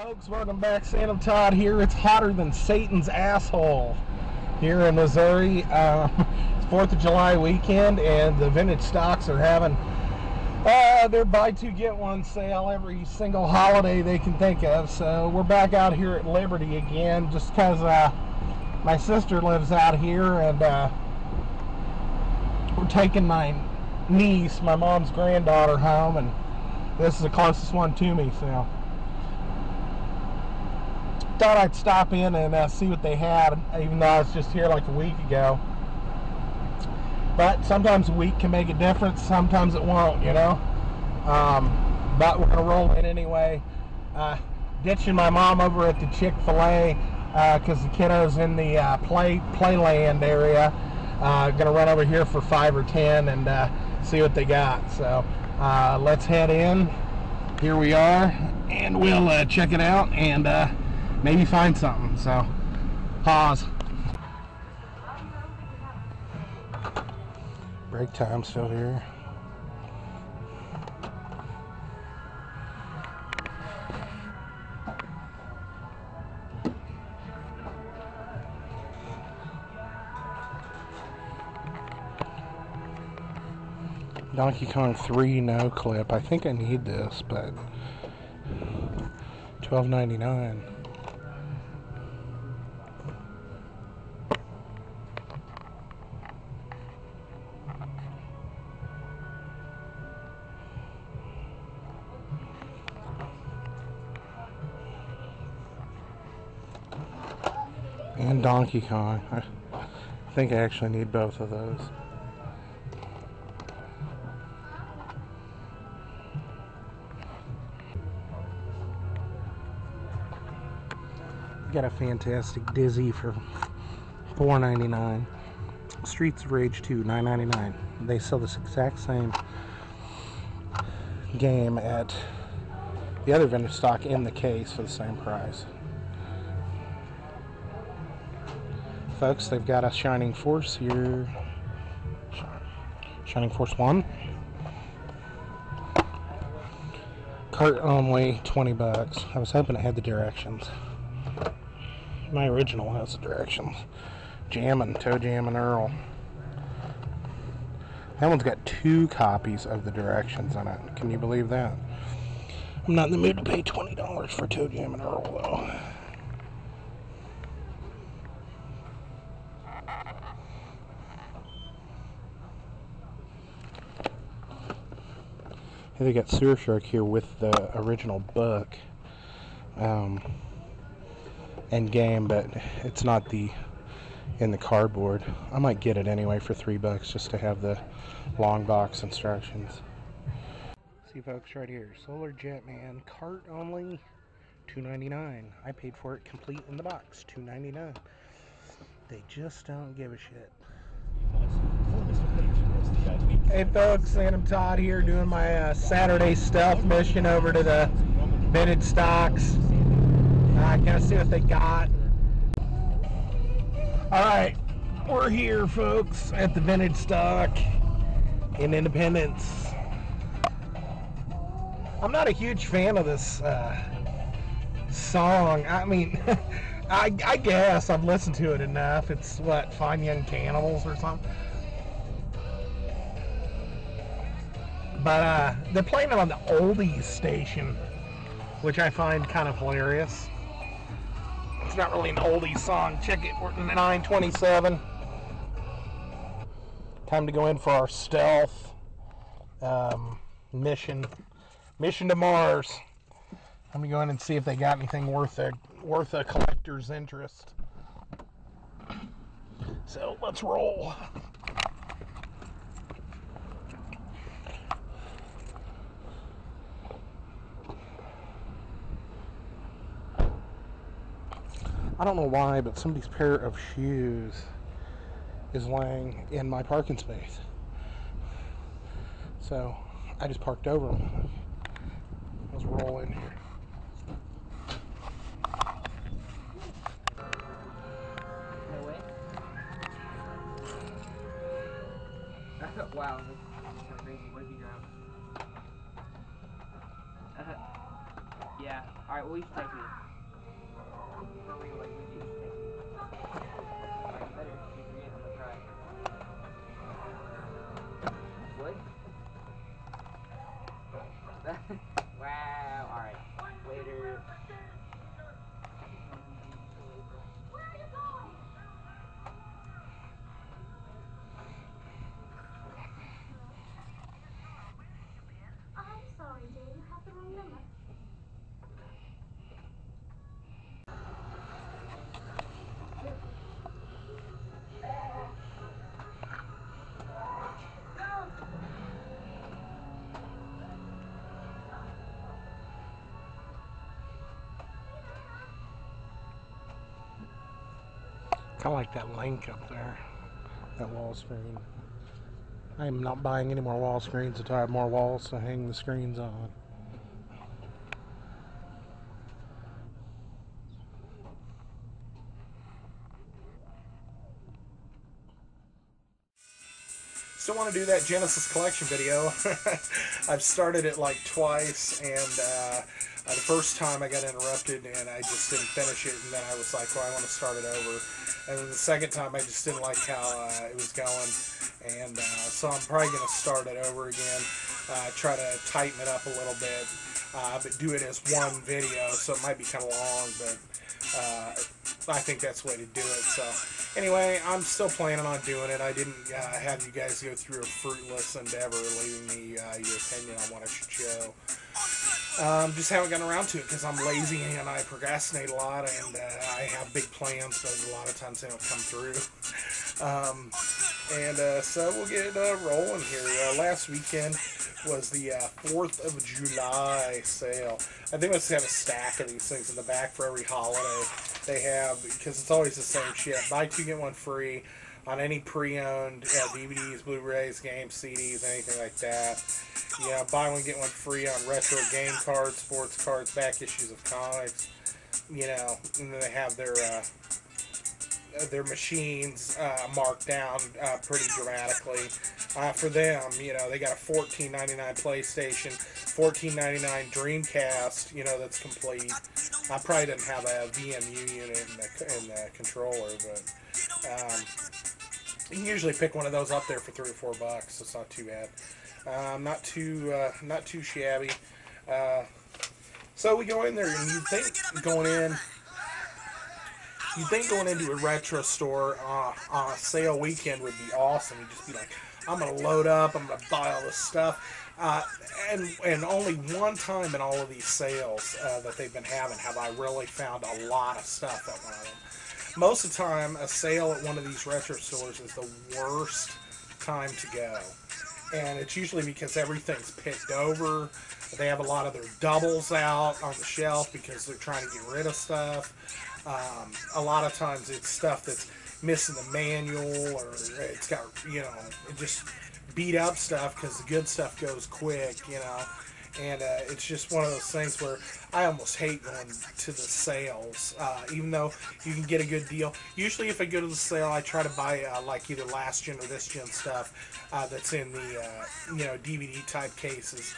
Folks, welcome back. Sandamtod here. It's hotter than Satan's asshole here in Missouri. It's 4th of July weekend, and the vintage stocks are having their buy two get one sale every single holiday they can think of. So we're back out here at Liberty again, just because my sister lives out here, and we're taking my niece, my mom's granddaughter, home, and this is the closest one to me, so thought I'd stop in and see what they had, even though I was just here like a week ago. But sometimes a week can make a difference, sometimes it won't, you know. But we're gonna roll in anyway. Ditching my mom over at the Chick-fil-A because the kiddo's in the playland area. Gonna run over here for 5 or 10 and see what they got. So let's head in. Here we are, and we'll check it out and maybe find something. So pause. Break time still here. Donkey Kong 3 no clip. I think I need this, but $12.99. And Donkey Kong. I think I actually need both of those. Got a fantastic Dizzy for $4.99. Streets of Rage 2, $9.99. They sell this exact same game at the other vendor stock in the case for the same price. Folks, they've got a Shining Force here. Shining Force 1. Cart only, 20 bucks. I was hoping it had the directions. My original has the directions. Jammin', Toe Jammin' Earl. That one's got 2 copies of the directions on it. Can you believe that? I'm not in the mood to pay $20 for Toe Jammin' Earl, though. They got Sewer Shark here with the original book and game, but it's not in the cardboard. I might get it anyway for $3 just to have the long box instructions. See, folks, right here, Solar Jetman, cart only, $2.99. I paid for it complete in the box, $2.99. They just don't give a shit. Hey folks, Sandamtod here doing my Saturday stealth mission over to the vintage stocks. Gonna see what they got. Alright, we're here folks at the vintage stock in Independence. I'm not a huge fan of this song. I mean, I guess I've listened to it enough. It's what, Fine Young Cannibals or something? But they're playing it on the oldies station, which I find kind of hilarious. It's not really an oldies song. Check it, we're at 9:27. Time to go in for our stealth mission to Mars. Let me go in and see if they got anything worth a collector's interest. So let's roll. I don't know why, but somebody's pair of shoes is laying in my parking space. So I just parked over them. Let's roll in here. No way. Wow, that's crazy. What did you grab? Yeah. Alright, well, you should take me. For real, like, legit, you should take me. Alright, you better. If you forget, I'm gonna cry. What? Wow. Alright. Later. I'm sorry, dear. You have the wrong number. Kind of like that link up there, that wall screen. I am not buying any more wall screens until I have more walls to hang the screens on. Still want to do that Genesis collection video. I've started it like twice, and the first time I got interrupted and I just didn't finish it, and then I was like, well, I want to start it over. And then the second time I just didn't like how it was going, and so I'm probably going to start it over again, try to tighten it up a little bit, but do it as one video, so it might be kind of long, but I think that's the way to do it. So anyway, I'm still planning on doing it. I didn't have you guys go through a fruitless endeavor leaving me your opinion on what I should show. Just haven't gotten around to it because I'm lazy and I procrastinate a lot, and I have big plans, but a lot of times they don't come through. So we'll get rolling here. Last weekend was the 4th of July sale. I think let's have a stack of these things in the back for every holiday they have, because it's always the same shit. Buy two, get one free on any pre-owned DVDs, Blu-rays, games, CDs, anything like that. Yeah, buy one, get one free on retro game cards, sports cards, back issues of comics. You know, and then they have their machines marked down pretty dramatically for them. You know, they got a $14.99 PlayStation, $14.99 Dreamcast. You know, that's complete. I probably didn't have a VMU unit in the controller, but you can usually pick one of those up there for $3 or $4, so it's not too bad. Not too shabby. So we go in there, and you'd think going into a retro store on a sale weekend would be awesome. You'd just be like, I'm going to load up, I'm going to buy all this stuff. And only one time in all of these sales that they've been having have I really found a lot of stuff at one of them. Most of the time, a sale at one of these retro stores is the worst time to go. And it's usually because everything's picked over. They have a lot of their doubles out on the shelf because they're trying to get rid of stuff. A lot of times it's stuff that's missing the manual, or it's got, you know, just beat up stuff because the good stuff goes quick, you know. And it's just one of those things where I almost hate going to the sales, even though you can get a good deal. Usually if I go to the sale, I try to buy like either last gen or this gen stuff that's in the, you know, DVD type cases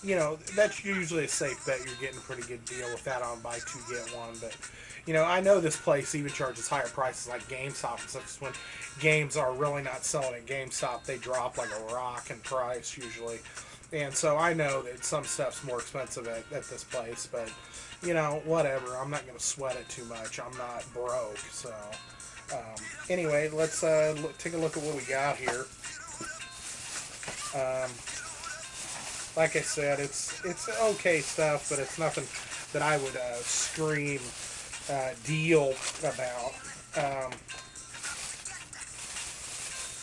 you know, that's usually a safe bet. You're getting a pretty good deal with that on buy two, get one. But, you know, I know this place even charges higher prices like GameStop and stuff. When games are really not selling at GameStop, they drop like a rock in price usually. And so I know that some stuff's more expensive at this place, but, you know, whatever. I'm not going to sweat it too much. I'm not broke. So, anyway, let's take a look at what we got here. Like I said, it's okay stuff, but it's nothing that I would scream deal about.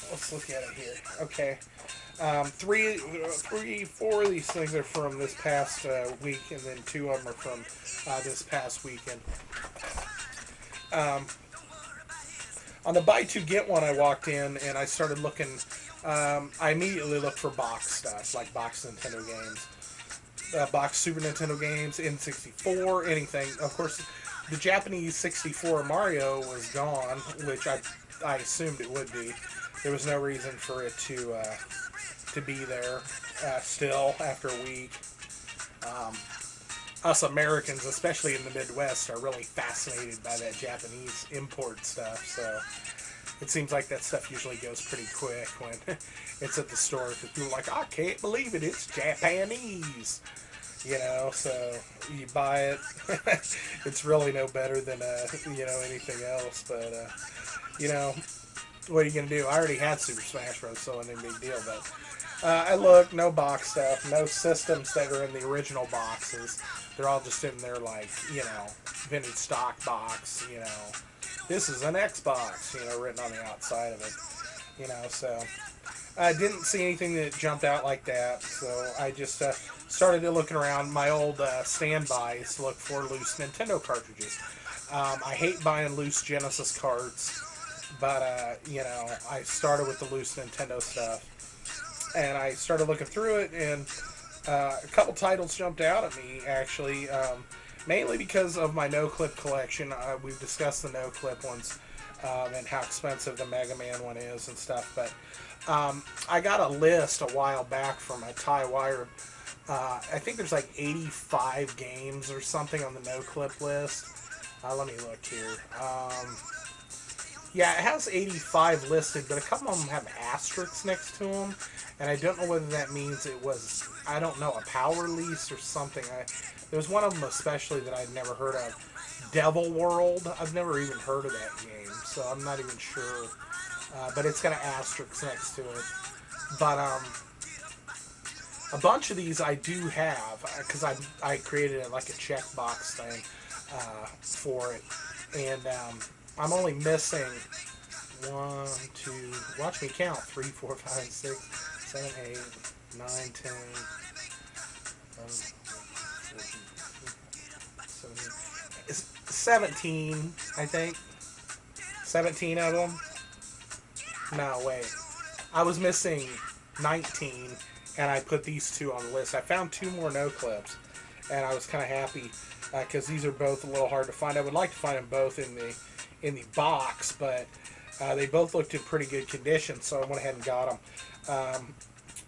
Let's look at it here. Okay. 4 of these things are from this past week, and then 2 of them are from this past weekend. On the buy two get one, I walked in and I started looking. I immediately looked for box stuff, like box Nintendo games, box Super Nintendo games, N64, anything. Of course, the Japanese 64 Mario was gone, which I assumed it would be. There was no reason for it to be there still after a week. us Americans, especially in the Midwest, are really fascinated by that Japanese import stuff. So it seems like that stuff usually goes pretty quick when it's at the store. Because people are like, I can't believe it, it's Japanese. You know, so you buy it. It's really no better than, anything else. But, what are you going to do? I already had Super Smash Bros., so it wasn't a big deal. But I look, no box stuff, no systems that are in the original boxes. They're all just in their, vintage stock box, This is an Xbox, written on the outside of it, so I didn't see anything that jumped out like that, so I just started looking around my old standbys to look for loose Nintendo cartridges. I hate buying loose Genesis carts, but, I started with the loose Nintendo stuff, and I started looking through it, and a couple titles jumped out at me, actually, mainly because of my no-clip collection. We've discussed the no-clip ones and how expensive the Mega Man one is and stuff, but I got a list a while back from a Ty Wire. I think there's like 85 games or something on the no-clip list. Let me look here. Yeah, it has 85 listed, but a couple of them have asterisks next to them, and I don't know whether that means it was, I don't know, a power lease or something. There was one of them especially that I'd never heard of. Devil World, I've never even heard of that game, so I'm not even sure. But it's got an asterisk next to it. But a bunch of these I do have, because I created it like a checkbox thing for it. And I'm only missing 1, 2, watch me count, 3, 4, 5, 6, 7, 8, 9, 10, 17, I think. 17 of them. No, wait. I was missing 19, and I put these two on the list. I found 2 more no-clips, and I was kind of happy because these are both a little hard to find. I would like to find them both in the box, but they both looked in pretty good condition, so I went ahead and got them.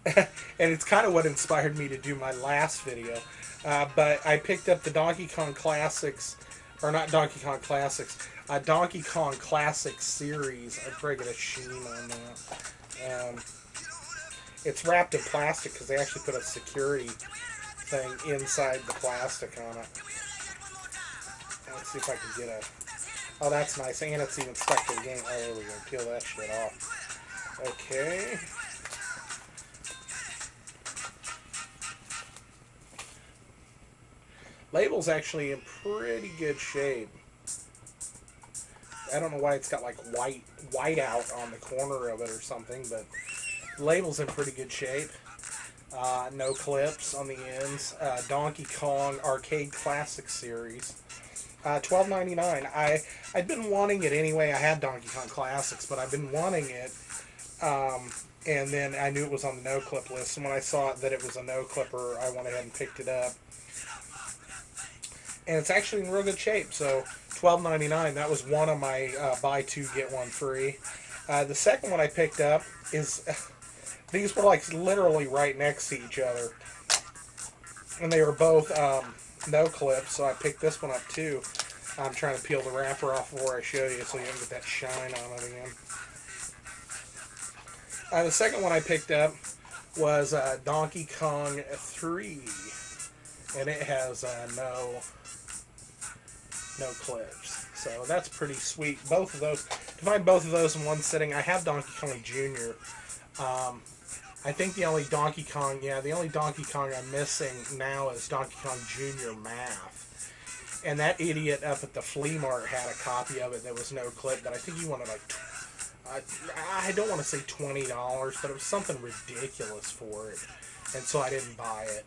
And it's kind of what inspired me to do my last video. But I picked up the Donkey Kong Classics, or not Donkey Kong Classics, Donkey Kong Classics series. I probably get a sheen on that. It's wrapped in plastic because they actually put a security thing inside the plastic on it. Let's see if I can get a... Oh, that's nice. And it's even stuck to the game. Oh, there we go. Peel that shit off. Okay. Label's actually in pretty good shape. I don't know why it's got like white out on the corner of it or something, but the label's in pretty good shape. No clips on the ends. Donkey Kong Arcade Classic Series. $12.99. I'd been wanting it anyway. I had Donkey Kong Classics, but I've been wanting it. And then I knew it was on the no-clip list. And when I saw that it was a no-clipper, I went ahead and picked it up. And it's actually in real good shape. So $12.99. That was one of my buy two get one free. The second one I picked up is these were like literally right next to each other, and they were both no clips. So I picked this one up too. I'm trying to peel the wrapper off before I show you, so you don't get that shine on it again. The second one I picked up was Donkey Kong 3, and it has no clips. So that's pretty sweet. Both of those, to find both of those in one sitting. I have Donkey Kong Jr. I think the only Donkey Kong I'm missing now is Donkey Kong Jr. Math. And that idiot up at the flea mart had a copy of it that was no clip, but I think he wanted like, I don't want to say $20, but it was something ridiculous for it. And so I didn't buy it.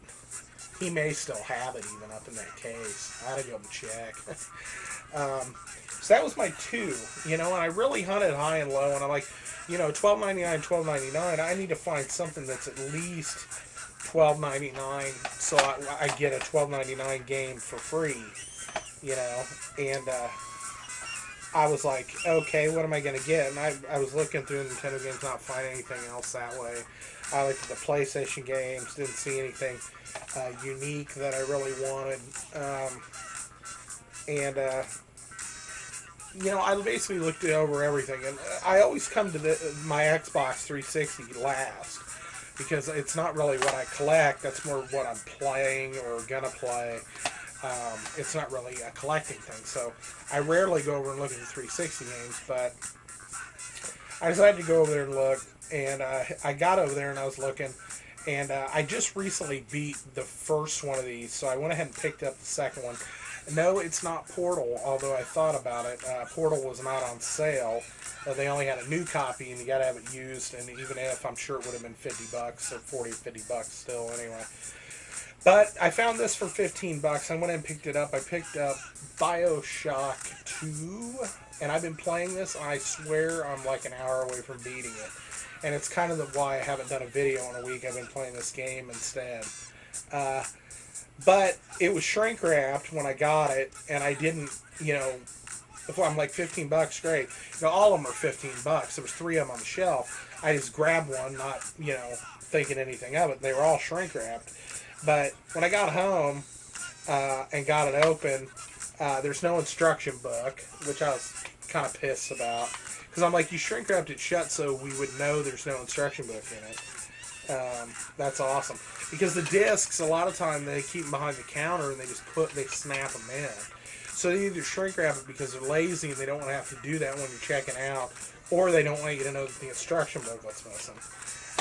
He may still have it even up in that case. I had to go and check. So that was my two, and I really hunted high and low, and I'm like, $12.99, $12.99, I need to find something that's at least $12.99 so I get a $12.99 game for free, and I was like, okay, what am I going to get? And I was looking through Nintendo games, not finding anything else that way. I looked at the PlayStation games, didn't see anything unique that I really wanted. And you know, I basically looked over everything, and I always come to my Xbox 360 last because it's not really what I collect. That's more what I'm playing or gonna play. It's not really a collecting thing, so I rarely go over and look at the 360 games. But I decided to go over there and look, and I got over there and I was looking, and I just recently beat the first one of these, so I went ahead and picked up the second one. No, it's not Portal, although I thought about it. Portal was not on sale. They only had a new copy, and you got to have it used, and even if, I'm sure it would have been $50 or 40 or $50 still anyway. But I found this for $15. I went and picked it up. I picked up BioShock 2, and I've been playing this, and I swear I'm like an hour away from beating it. And it's kind of why I haven't done a video in a week. I've been playing this game instead. But it was shrink wrapped when I got it, and I didn't, you know, if I'm like $15, great. You know, all of them are $15. There was 3 of them on the shelf. I just grabbed one, not, you know, thinking anything of it. They were all shrink wrapped. But when I got home and got it open, there's no instruction book, which I was kind of pissed about. Because I'm like, you shrink wrapped it shut so we would know there's no instruction book in it. That's awesome. Because the discs, a lot of time they keep them behind the counter and they snap them in. So they either shrink wrap it because they're lazy and they don't want to have to do that when you're checking out, or they don't want you to know that the instruction booklet's missing.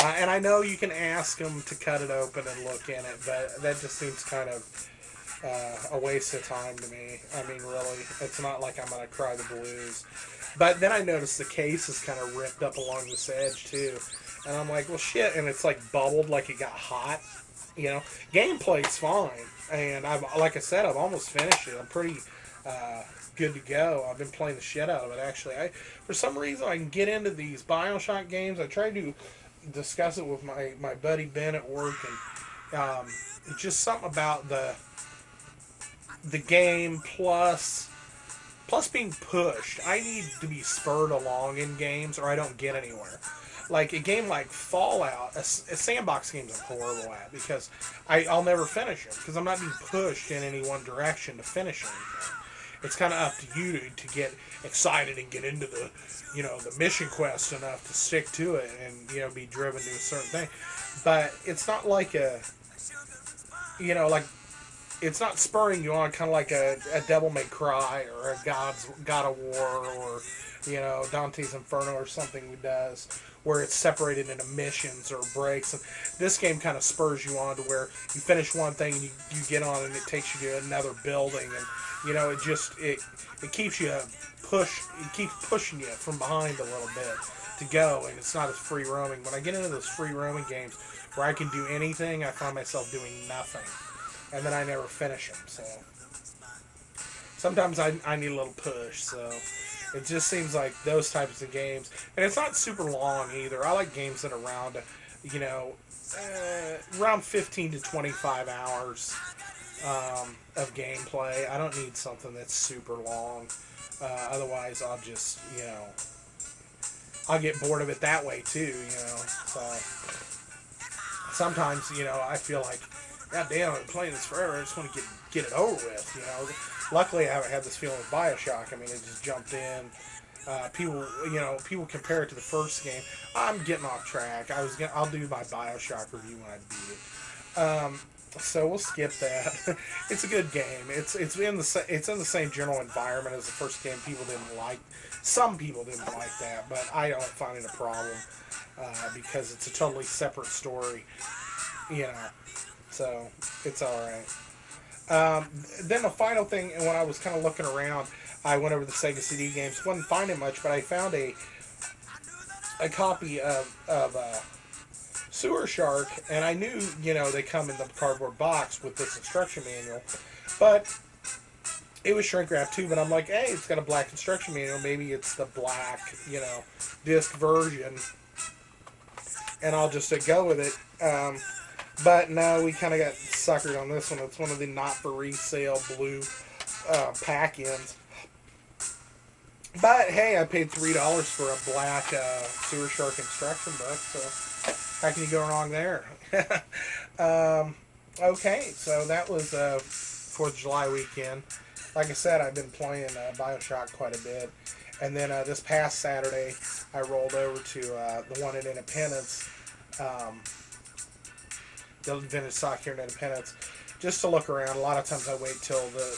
And I know you can ask them to cut it open and look in it, but that just seems kind of a waste of time to me. I mean, really, it's not like I'm going to cry the blues. But then I noticed the case is kind of ripped up along this edge, too. And I'm like, well, shit, and it's like bubbled like it got hot. You know, gameplay's fine. And like I said, I've almost finished it. I'm pretty good to go. I've been playing the shit out of it, actually. For some reason, I can get into these BioShock games. I tried to discuss it with my buddy Ben at work, and it's just something about the game plus being pushed. I need to be spurred along in games, or I don't get anywhere. Like a game like Fallout, a sandbox games I'm horrible at because I'll never finish them because I'm not being pushed in any one direction to finish anything. It's kind of up to you to get excited and get into the, you know, the mission quest enough to stick to it and, you know, be driven to a certain thing. But it's not like a, you know, like, it's not spurring you on kind of like a Devil May Cry or a God of War or, you know, Dante's Inferno or something he does, where it's separated into missions or breaks. And this game kind of spurs you on to where you finish one thing and you get on and it takes you to another building, and you know, it keeps you it keeps pushing you from behind a little bit to go, and it's not as free roaming. When I get into those free roaming games where I can do anything, I find myself doing nothing, and then I never finish them. So sometimes I need a little push. So it just seems like those types of games, and it's not super long either. I like games that are around, you know, around 15 to 25 hours of gameplay. I don't need something that's super long. Otherwise, I'll just, you know, I'll get bored of it that way too, you know. So sometimes, you know, I feel like, God damn, I've been playing this forever. I just want to get it over with, you know. Luckily, I haven't had this feeling with BioShock. I mean, it just jumped in. People compare it to the first game. I'm getting off track. I'll do my BioShock review when I beat it. So we'll skip that. It's a good game. It's in the same general environment as the first game. Some people didn't like that, but I don't find it a problem because it's a totally separate story. You know, so it's all right. Then the final thing, and when I was kind of looking around, I went over the Sega CD games. Wasn't finding much, but I found a copy of Sewer Shark, and I knew, you know, they come in the cardboard box with this instruction manual, but it was shrink wrapped too. But I'm like, hey, it's got a black instruction manual. Maybe it's the black, you know, disc version, and I'll just go with it. But no, we kind of got suckered on this one. It's one of the not for resale blue pack-ins. But hey, I paid $3 for a black sewer shark instruction book, so how can you go wrong there? um, okay, so that was 4th of July weekend. Like I said, I've been playing Bioshock quite a bit. And then this past Saturday, I rolled over to the one in Independence, the vintage stock here in Independence, just to look around. A lot of times I wait till the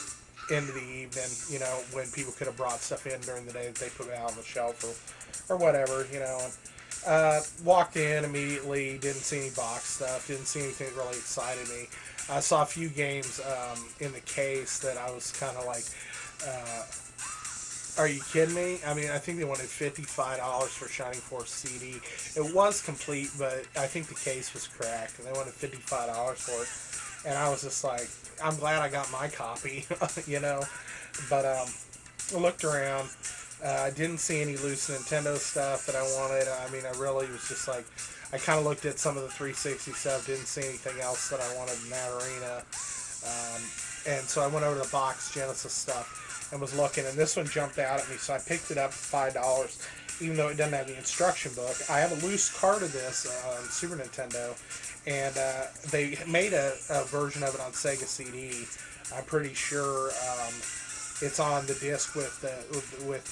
end of the evening, you know, when people could have brought stuff in during the day that they put out on the shelf or whatever, you know. And walked in immediately, didn't see any box stuff, didn't see anything that really excited me. I saw a few games in the case that I was kind of like, are you kidding me? I mean, I think they wanted $55 for Shining Force CD. It was complete, but I think the case was cracked, and they wanted $55 for it. And I was just like, I'm glad I got my copy, you know. But I looked around. I didn't see any loose Nintendo stuff that I wanted. I mean, I really was just like, I kind of looked at some of the 360 stuff, didn't see anything else that I wanted in that arena. And so I went over to the box Genesis stuff and was looking, and this one jumped out at me, so I picked it up for $5, even though it doesn't have the instruction book. I have a loose card of this on Super Nintendo, and they made a version of it on Sega CD. I'm pretty sure it's on the disc with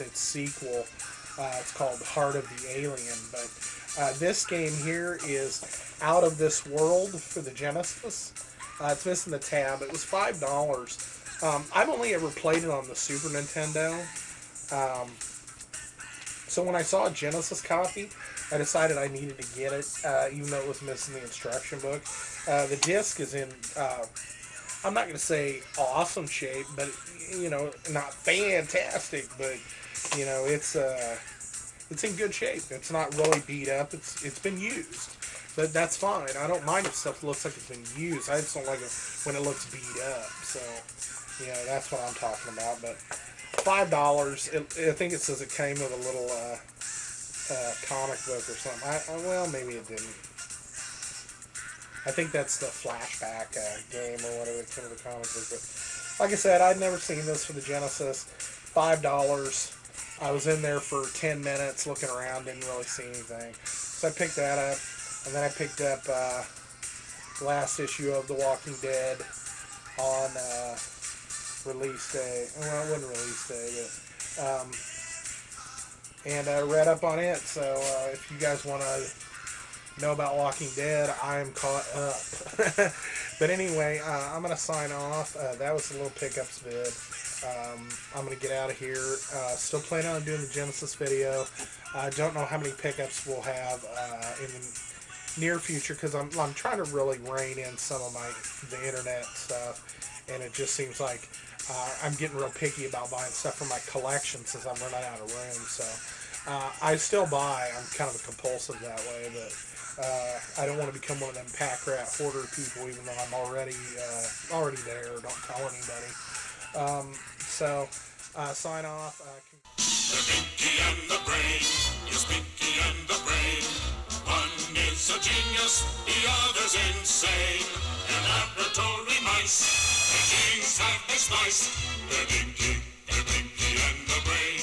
its sequel. It's called Heart of the Alien, but this game here is Out of This World for the Genesis. It's missing the tab. It was $5. I've only ever played it on the Super Nintendo. So when I saw a Genesis copy, I decided I needed to get it, even though it was missing the instruction book. The disc is in, I'm not going to say awesome shape, but, you know, not fantastic, but, you know, it's in good shape. It's not really beat up. It's been used. But that's fine. I don't mind if stuff looks like it's been used. I just don't like it when it looks beat up. So, you know, that's what I'm talking about. But $5. I think it says it came with a little comic book or something. Well, maybe it didn't. I think that's the flashback game or whatever that came with the comic book. But like I said, I'd never seen this for the Genesis. $5. I was in there for 10 minutes looking around, didn't really see anything. So I picked that up. And then I picked up the last issue of The Walking Dead on release day. Well, it wasn't release day, but and I read up on it. So if you guys want to know about Walking Dead, I am caught up. But anyway, I'm going to sign off. That was a little pickups vid. I'm going to get out of here. Still planning on doing the Genesis video. I don't know how many pickups we'll have in the near future, because I'm trying to really rein in some of the internet stuff, and it just seems like I'm getting real picky about buying stuff for my collection since I'm running out of room. So I still buy. I'm kind of compulsive that way, but I don't want to become one of them pack rat hoarder people, even though I'm already there. Don't tell anybody. Sign off. The Pinky and the Brain, yes, Pinky and the Brain. One is a genius, the other's insane. They're laboratory mice, their genes have been spliced. They're Pinky and the Brain.